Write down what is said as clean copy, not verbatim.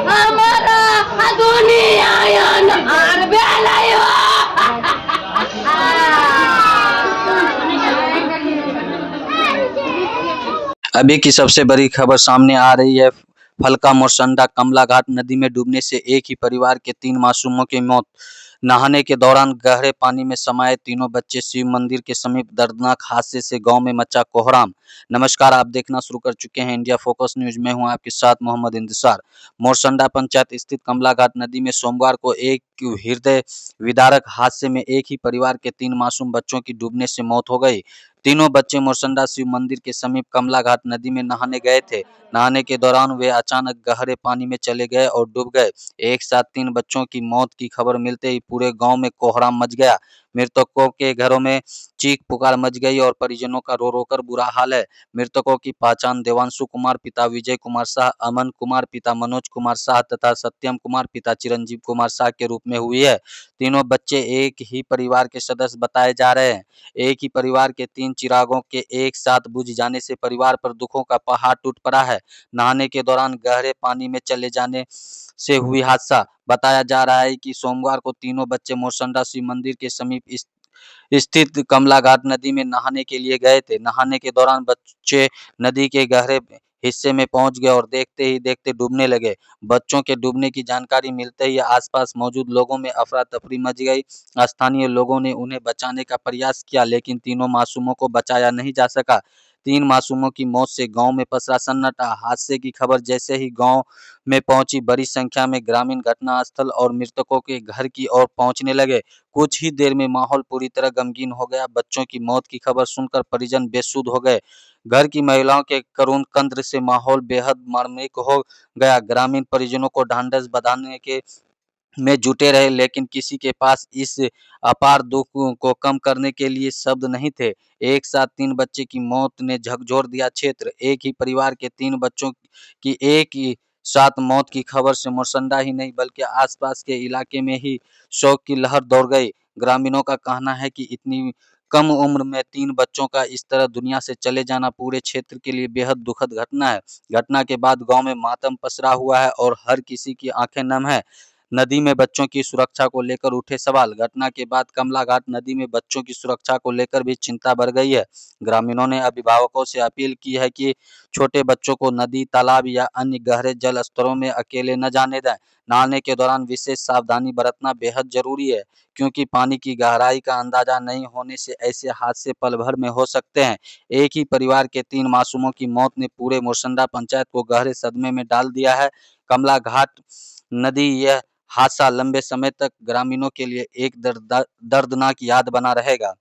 हमारा दुनिया आर बेलायो अभी की सबसे बड़ी खबर सामने आ रही है। फलका मोरसंडा कमला घाट नदी में डूबने से एक ही परिवार के 3 मासूमों की मौत। नहाने के दौरान गहरे पानी में समाये तीनों बच्चे। शिव मंदिर के समीप दर्दनाक हादसे से गांव में मचा कोहराम। नमस्कार, आप देखना शुरू कर चुके हैं इंडिया फोकस न्यूज में हूं आपके साथ मोहम्मद इंतजार। मोरसंडा पंचायत स्थित कमला घाट नदी में सोमवार को एक हृदय विदारक हादसे में एक ही परिवार के 3 मासूम बच्चों की डूबने से मौत हो गई। तीनों बच्चे मोरसंडा शिव मंदिर के समीप कमला घाट नदी में नहाने गए थे। नहाने के दौरान वे अचानक गहरे पानी में चले गए और डूब गए। एक साथ 3 बच्चों की मौत की खबर मिलते ही पूरे गांव में कोहराम मच गया। मृतकों के घरों में चीख पुकार मच गई और परिजनों का रो रो कर बुरा हाल है। मृतकों की पहचान देवांशु कुमार पिता विजय कुमार शाह, अमन कुमार पिता मनोज कुमार शाह तथा सत्यम कुमार पिता चिरंजीव कुमार शाह के रूप में हुई है। तीनों बच्चे एक ही परिवार के सदस्य बताए जा रहे हैं। एक ही परिवार के 3 चिरागों के एक साथ बुझ जाने से परिवार पर दुखों का पहाड़ टूट पड़ा है। नहाने के दौरान गहरे पानी में चले जाने से हुई हादसा। बताया जा रहा है कि सोमवार को तीनों बच्चे मोरसंडा शिव मंदिर के समीप स्थित कमला घाट नदी में नहाने के लिए गए थे। नहाने के दौरान बच्चे नदी के गहरे हिस्से में पहुंच गए और देखते ही देखते डूबने लगे। बच्चों के डूबने की जानकारी मिलते ही आसपास मौजूद लोगों में अफरा तफरी मच गई। स्थानीय लोगों ने उन्हें बचाने का प्रयास किया, लेकिन तीनों मासूमों को बचाया नहीं जा सका। 3 मासूमों की मौत से गांव में पसरा सन्नाटा। हादसे की खबर जैसे ही गांव में पहुंची, बड़ी संख्या में ग्रामीण घटनास्थल और मृतकों के घर की ओर पहुंचने लगे। कुछ ही देर में माहौल पूरी तरह गमगीन हो गया। बच्चों की मौत की खबर सुनकर परिजन बेसुध हो गए। घर की महिलाओं के करुण कंत्र से माहौल बेहद मार्मिक हो गया। ग्रामीण परिजनों को ढांढस बंधाने के में जुटे रहे, लेकिन किसी के पास इस अपार दुख को कम करने के लिए शब्द नहीं थे। एक साथ 3 बच्चे की मौत ने झकझोर दिया क्षेत्र। एक ही परिवार के 3 बच्चों की एक ही साथ मौत की खबर से मोरसंडा ही नहीं बल्कि आसपास के इलाके में ही शोक की लहर दौड़ गई। ग्रामीणों का कहना है कि इतनी कम उम्र में 3 बच्चों का इस तरह दुनिया से चले जाना पूरे क्षेत्र के लिए बेहद दुखद घटना है। घटना के बाद गांव में मातम पसरा हुआ है और हर किसी की आंखें नम है। नदी में बच्चों की सुरक्षा को लेकर उठे सवाल। घटना के बाद कमला घाट नदी में बच्चों की सुरक्षा को लेकर भी चिंता बढ़ गई है। ग्रामीणों ने अभिभावकों से अपील की है कि छोटे बच्चों को नदी, तालाब या अन्य गहरे जल स्तरों में अकेले न जाने दें। नहाने के दौरान विशेष सावधानी बरतना बेहद जरूरी है, क्योंकि पानी की गहराई का अंदाजा नहीं होने से ऐसे हादसे पल भर में हो सकते हैं। एक ही परिवार के 3 मासूमों की मौत ने पूरे मोरसंडा पंचायत को गहरे सदमे में डाल दिया है। कमला घाट नदी यह हादसा लंबे समय तक ग्रामीणों के लिए एक दर्दनाक याद बना रहेगा।